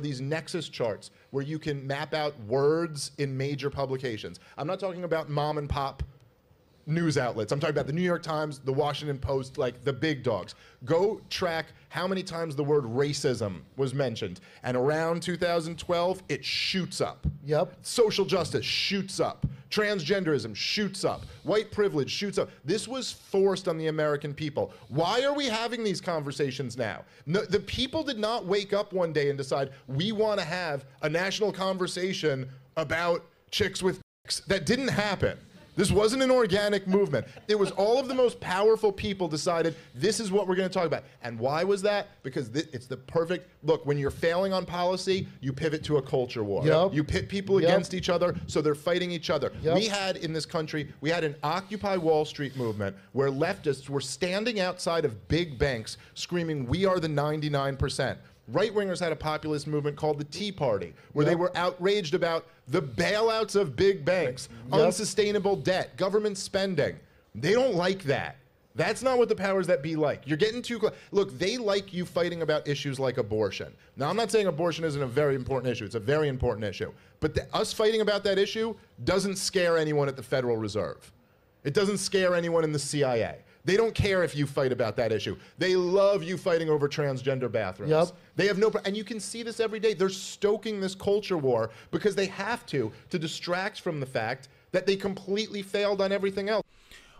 these nexus charts where you can map out words in major publications. I'm not talking about mom and pop news outlets. I'm talking about the New York Times, the Washington Post, like the big dogs. Go track how many times the word racism was mentioned. And around 2012, it shoots up. Yep. Social justice shoots up. Transgenderism shoots up. White privilege shoots up. This was forced on the American people. Why are we having these conversations now? No, the people did not wake up one day and decide, we want to have a national conversation about chicks with dicks. That didn't happen. This wasn't an organic movement. It was all of the most powerful people decided this is what we're going to talk about. And why was that? Because it's the perfect, look, when you're failing on policy, you pivot to a culture war. Yep. You pit people against each other, so they're fighting each other. Yep. We had in this country, we had an Occupy Wall Street movement where leftists were standing outside of big banks screaming, we are the 99%. Right-wingers had a populist movement called the Tea Party, where they were outraged about the bailouts of big banks, unsustainable debt, government spending. They don't like that. That's not what the powers that be like. You're getting too close. Look, they like you fighting about issues like abortion. Now, I'm not saying abortion isn't a very important issue. It's a very important issue. But us fighting about that issue doesn't scare anyone at the Federal Reserve. It doesn't scare anyone in the CIA. They don't care if you fight about that issue. They love you fighting over transgender bathrooms. Yep. They have no, and you can see this every day. They're stoking this culture war because they have to distract from the fact that they completely failed on everything else.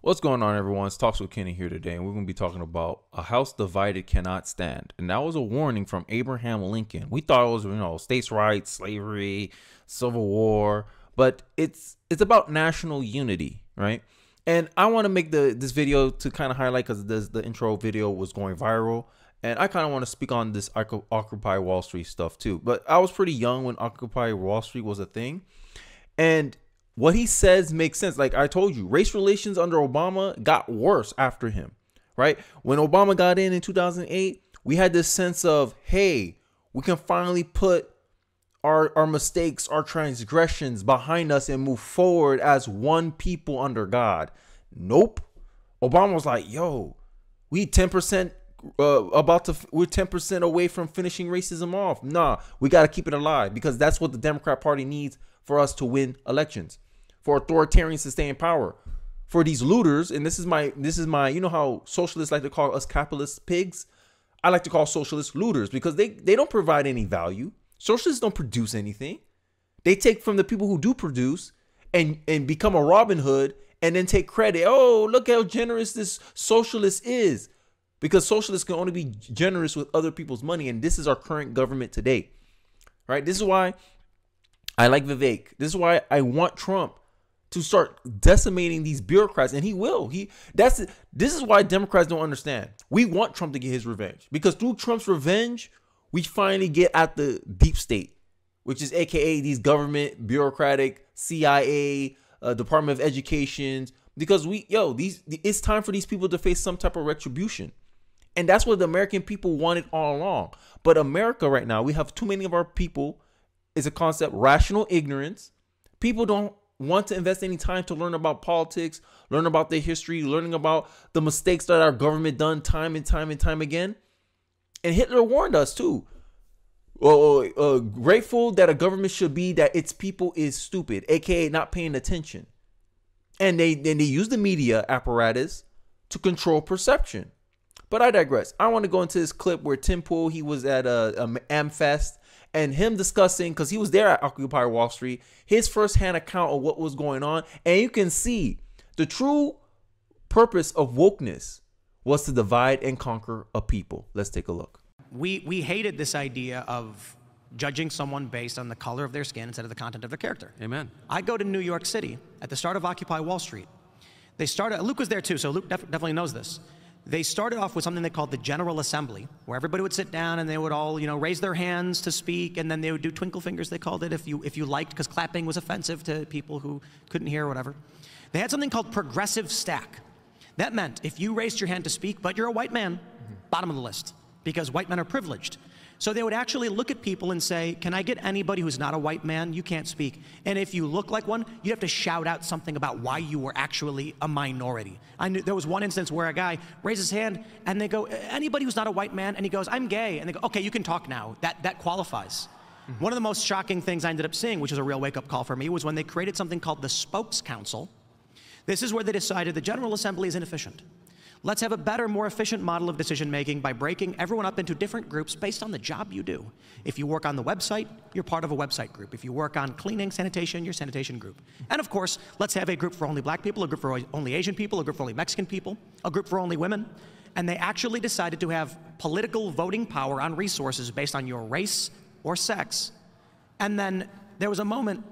What's going on, everyone? It's Talks with Kenny here today, and we're going to be talking about a house divided cannot stand. And that was a warning from Abraham Lincoln. We thought it was, states' rights, slavery, Civil War, but it's about national unity, right? And I want to make this video to kind of highlight, because the intro video was going viral, and I kind of want to speak on this Occupy Wall Street stuff too. But I was pretty young when Occupy Wall Street was a thing, and what he says makes sense. Like I told you, race relations under Obama got worse after him, right? When Obama got in 2008, we had this sense of, hey, we can finally put our mistakes, our transgressions behind us and move forward as one people under God. Nope. Obama was like, yo, we 10% we're 10% away from finishing racism off. Nah, we got to keep it alive, because that's what the Democrat Party needs for us to win elections, for authoritarians to stay in power, for these looters. And this is my, you know how socialists like to call us capitalist pigs? I like to call socialists looters, because they don't provide any value. Socialists don't produce anything. They take from the people who do produce and become a Robin Hood and then take credit. Oh, look how generous this socialist is. Because socialists can only be generous with other people's money. And this is our current government today, right? This is why I like Vivek. This is why I want Trump to start decimating these bureaucrats. And he will. This is why Democrats don't understand. We want Trump to get his revenge, because through Trump's revenge, we finally get at the deep state, which is AKA these government, bureaucratic, CIA, Department of Education, because it's time for these people to face some type of retribution. And that's what the American people wanted all along. But America right now, we have too many of our people, is a concept, rational ignorance. People don't want to invest any time to learn about politics, learn about their history, learning about the mistakes that our government done time and time and time again. And Hitler warned us too. Grateful that a government should be that its people is stupid, aka not paying attention. And they use the media apparatus to control perception. But I digress. I want to go into this clip where Tim Pool, he was at AmFest, and him discussing, because he was there at Occupy Wall Street, his firsthand account of what was going on. And you can see the true purpose of wokeness was to divide and conquer a people. Let's take a look. We hated this idea of judging someone based on the color of their skin instead of the content of their character. Amen. I go to New York City at the start of Occupy Wall Street. They started, Luke was there too, so Luke definitely knows this. They started off with something they called the General Assembly, where everybody would sit down and they would all, raise their hands to speak, and then they would do twinkle fingers, they called it, if you liked, because clapping was offensive to people who couldn't hear or whatever. They had something called progressive stack. That meant if you raised your hand to speak, but you're a white man, bottom of the list, because white men are privileged. So they would actually look at people and say, can I get anybody who's not a white man? You can't speak. And if you look like one, you have to shout out something about why you were actually a minority. There was one instance where a guy raised his hand and they go, anybody who's not a white man? And he goes, I'm gay. And they go, okay, you can talk now. That qualifies. One of the most shocking things I ended up seeing, which was a real wake-up call for me, was when they created something called the Spokes Council. This is where they decided the General Assembly is inefficient. Let's have a better, more efficient model of decision-making by breaking everyone up into different groups based on the job you do. If you work on the website, you're part of a website group. If you work on cleaning, sanitation, you're sanitation group. And of course, let's have a group for only black people, a group for only Asian people, a group for only Mexican people, a group for only women. And they actually decided to have political voting power on resources based on your race or sex. And then there was a moment,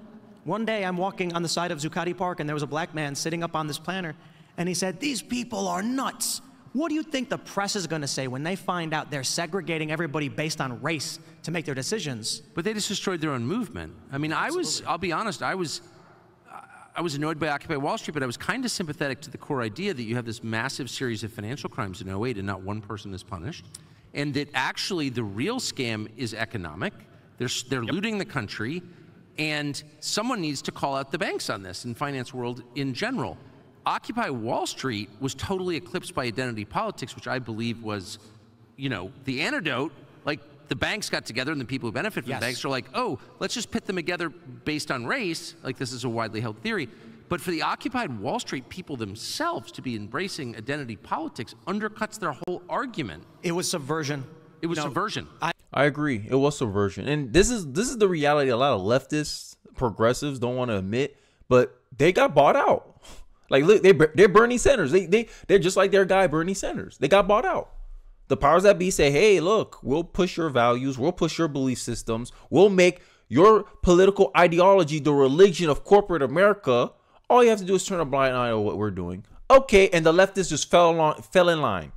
one day I'm walking on the side of Zuccotti Park and there was a black man sitting up on this planter and he said, "These people are nuts. What do you think the press is going to say when they find out they're segregating everybody based on race to make their decisions?" But they just destroyed their own movement. I mean, I'll be honest, I was annoyed by Occupy Wall Street, but I was kind of sympathetic to the core idea that you have this massive series of financial crimes in '08 and not one person is punished. And that actually the real scam is economic. They're looting the country, and someone needs to call out the banks on this and finance world in general. Occupy Wall Street was totally eclipsed by identity politics, which I believe was, you know, the antidote. Like, the banks got together and the people who benefit from the banks are like, oh, let's just pit them together based on race. Like, this is a widely held theory. But for the occupied Wall Street people themselves to be embracing identity politics undercuts their whole argument. It was subversion. It was subversion. I agree. It was subversion. And this is the reality a lot of leftists, progressives don't want to admit, but they got bought out. Like, look, they're Bernie Sanders. They're just like their guy, Bernie Sanders. They got bought out. The powers that be say, hey, look, we'll push your values. We'll push your belief systems. We'll make your political ideology the religion of corporate America. All you have to do is turn a blind eye to what we're doing. Okay, and the leftists just fell in line.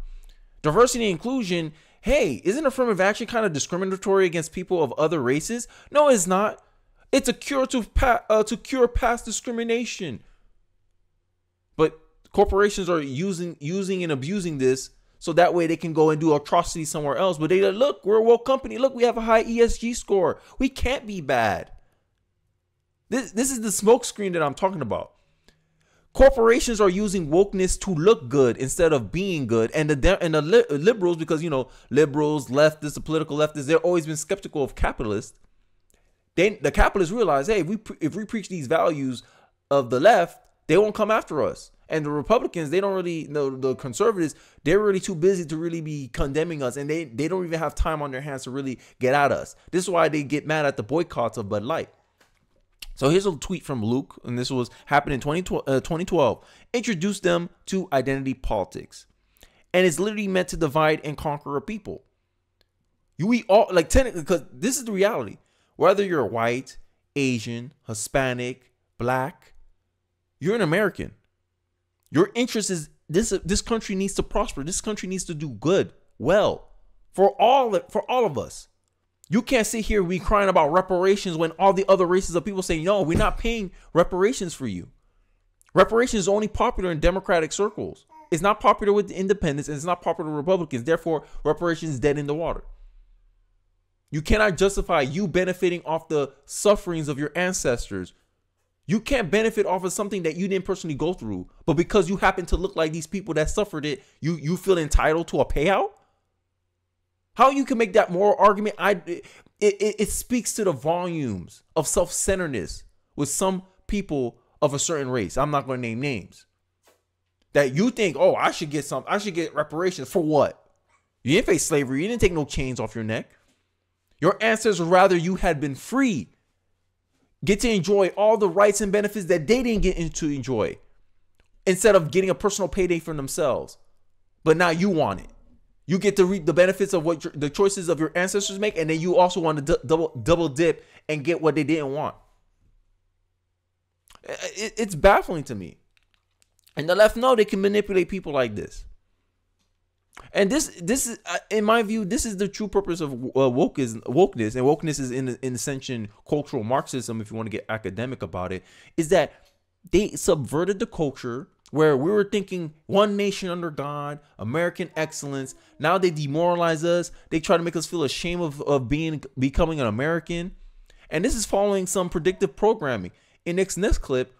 Diversity and inclusion, hey, isn't affirmative action kind of discriminatory against people of other races? No, it's not. It's a cure to cure past discrimination. But corporations are using and abusing this so that way they can go and do atrocities somewhere else. But they look, we're a woke company. Look, we have a high ESG score. We can't be bad. This is the smoke screen that I'm talking about. Corporations are using wokeness to look good instead of being good. And the liberals, because, you know, liberals, leftists, the political leftists, they've always been skeptical of capitalists. The capitalists realize, hey, if we preach these values of the left, they won't come after us. And the Republicans, they don't really know, the conservatives, they're really too busy to really be condemning us. And they don't even have time on their hands to really get at us. This is why they get mad at the boycotts of Bud Light. So here's a tweet from Luke, and this was happened in 2012. Introduce them to identity politics. And it's literally meant to divide and conquer a people. We all, like, technically, because this is the reality. Whether you're white, Asian, Hispanic, black, you're an American. Your interest is this country needs to prosper. This country needs to do good, well, for all of us. You can't sit here and be crying about reparations when all the other races of people say, no, we're not paying reparations for you. Reparations is only popular in Democratic circles. It's not popular with the independents, and it's not popular with Republicans. Therefore, reparations is dead in the water. You cannot justify you benefiting off the sufferings of your ancestors. You can't benefit off of something that you didn't personally go through, but because you happen to look like these people that suffered it, you feel entitled to a payout? How you can make that moral argument? It speaks to the volumes of self-centeredness with some people of a certain race. I'm not going to name names. That you think, oh, I should get reparations for what? You didn't face slavery. You didn't take no chains off your neck. Your ancestors, rather, you had been free. Get to enjoy all the rights and benefits that they didn't get to enjoy, instead of getting a personal payday for themselves. But now you want it. You get to reap the benefits of what the choices of your ancestors make, and then you also want to double dip and get what they didn't want. It's baffling to me. And the left know they can manipulate people like this. And this is, in my view, this is the true purpose of wokeness. And wokeness is in ascension cultural Marxism, if you want to get academic about it, is that they subverted the culture where we were thinking one nation under God, American excellence. Now they demoralize us. They try to make us feel ashamed of becoming an American. And this is following some predictive programming. In next clip,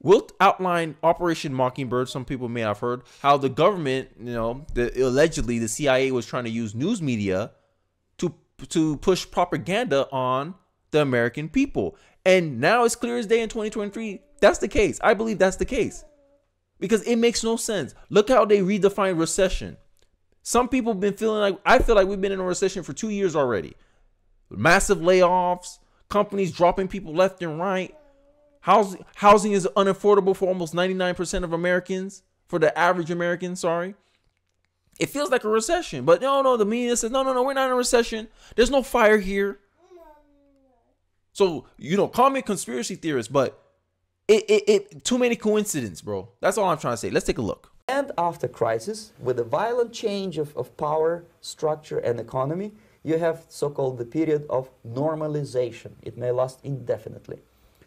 we'll outline Operation Mockingbird. Some people may have heard how the government, allegedly the CIA was trying to use news media to push propaganda on the American people. And now it's clear as day in 2023, that's the case. I believe that's the case. Because it makes no sense. Look how they redefine recession. Some people have been feeling like, I feel like we've been in a recession for 2 years already. Massive layoffs, companies dropping people left and right. Housing is unaffordable for almost 99% of Americans, for the average American, sorry. It feels like a recession, but no, the media says, no, we're not in a recession. There's no fire here. So, call me a conspiracy theorist, but it too many coincidences, bro. That's all I'm trying to say. Let's take a look. And after crisis, with a violent change of power, structure, and economy, you have so-called the period of normalization. It may last indefinitely.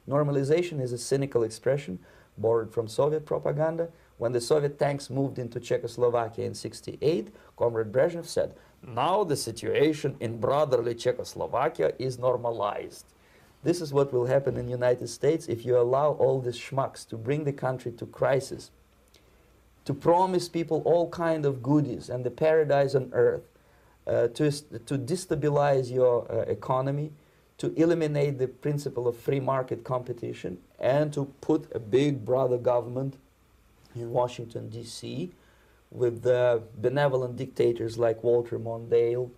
Normalization is a cynical expression borrowed from Soviet propaganda. When the Soviet tanks moved into Czechoslovakia in '68, Comrade Brezhnev said, now the situation in brotherly Czechoslovakia is normalized. This is what will happen in the United States if you allow all these schmucks to bring the country to crisis, to promise people all kind of goodies and the paradise on earth, to destabilize your economy, to eliminate the principle of free market competition, and to put a big brother government in Washington, D.C., with benevolent dictators like Walter Mondale,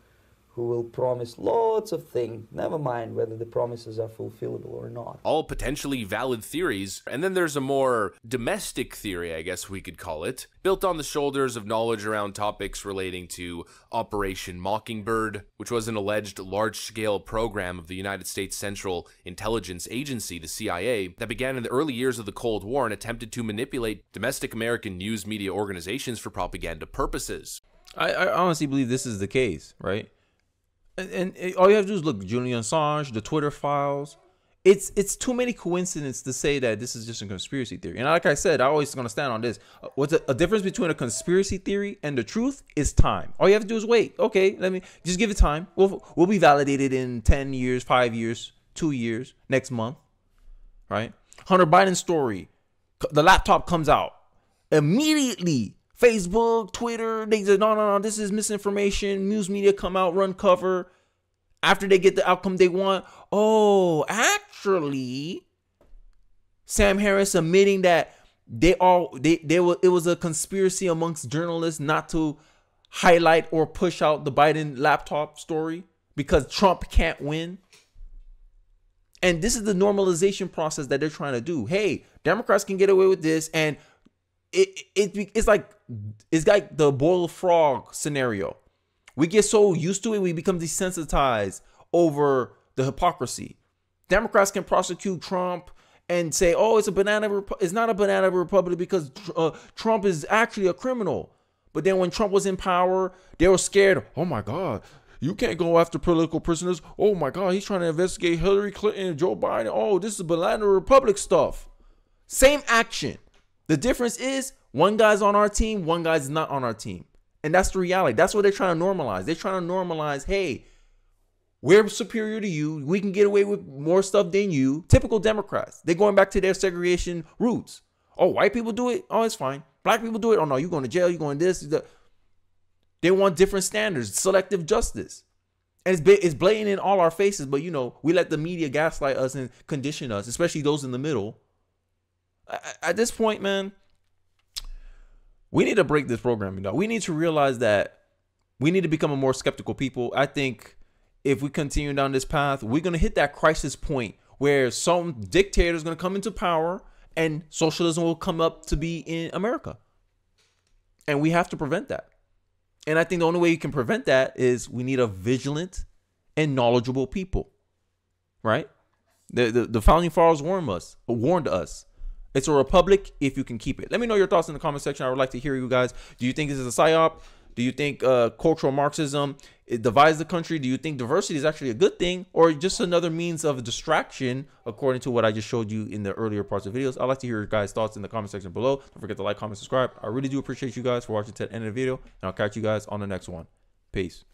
who will promise lots of things, never mind whether the promises are fulfillable or not. All potentially valid theories. And then there's a more domestic theory, I guess we could call it, built on the shoulders of knowledge around topics relating to Operation Mockingbird, which was an alleged large-scale program of the United States Central Intelligence Agency, the CIA, that began in the early years of the Cold War and attempted to manipulate domestic American news media organizations for propaganda purposes. I honestly believe this is the case, right? And all you have to do is look, Julian Assange, the Twitter files. It's too many coincidences to say that this is just a conspiracy theory. And like I said, I always gonna stand on this. What's a difference between a conspiracy theory and the truth is time. All you have to do is wait. Okay, let me just give it time. We'll be validated in 10 years, 5 years, 2 years, next month, right? Hunter Biden story. The laptop comes out immediately. Facebook, Twitter, they said, no, this is misinformation. News media come out, run cover. After they get the outcome they want, oh, actually, Sam Harris admitting that it was a conspiracy amongst journalists not to highlight or push out the Biden laptop story because Trump can't win. And this is the normalization process that they're trying to do. Hey, Democrats can get away with this, and it's like the boiled frog scenario. We get so used to it, we become desensitized over the hypocrisy. Democrats can prosecute Trump and say, "Oh, it's not a banana republic because Trump is actually a criminal." But then when Trump was in power, they were scared. Oh my God, you can't go after political prisoners. Oh my God, he's trying to investigate Hillary Clinton and Joe Biden. Oh, this is banana republic stuff. Same action. The difference is one guy's on our team, one guy's not on our team. And that's the reality. That's what they're trying to normalize. They're trying to normalize, hey, we're superior to you. We can get away with more stuff than you. Typical Democrats. They're going back to their segregation roots. Oh, white people do it? Oh, it's fine. Black people do it? Oh, no, you're going to jail. You're going this. They want different standards, selective justice. And it's blatant in all our faces. But, we let the media gaslight us and condition us, especially those in the middle. At this point, man, we need to break this programming down. We need to realize that we need to become a more skeptical people. I think if we continue down this path, we're going to hit that crisis point where some dictator is going to come into power and socialism will come up to be in America. And we have to prevent that. And I think the only way you can prevent that is we need a vigilant and knowledgeable people, right? The founding fathers warned us. It's a republic if you can keep it. Let me know your thoughts in the comment section. I would like to hear you guys. Do you think this is a psyop? Do you think cultural Marxism it divides the country? Do you think diversity is actually a good thing or just another means of distraction according to what I just showed you in the earlier parts of videos? I'd like to hear your guys' thoughts in the comment section below. Don't forget to like, comment, subscribe. I really do appreciate you guys for watching to the end of the video, and I'll catch you guys on the next one. Peace.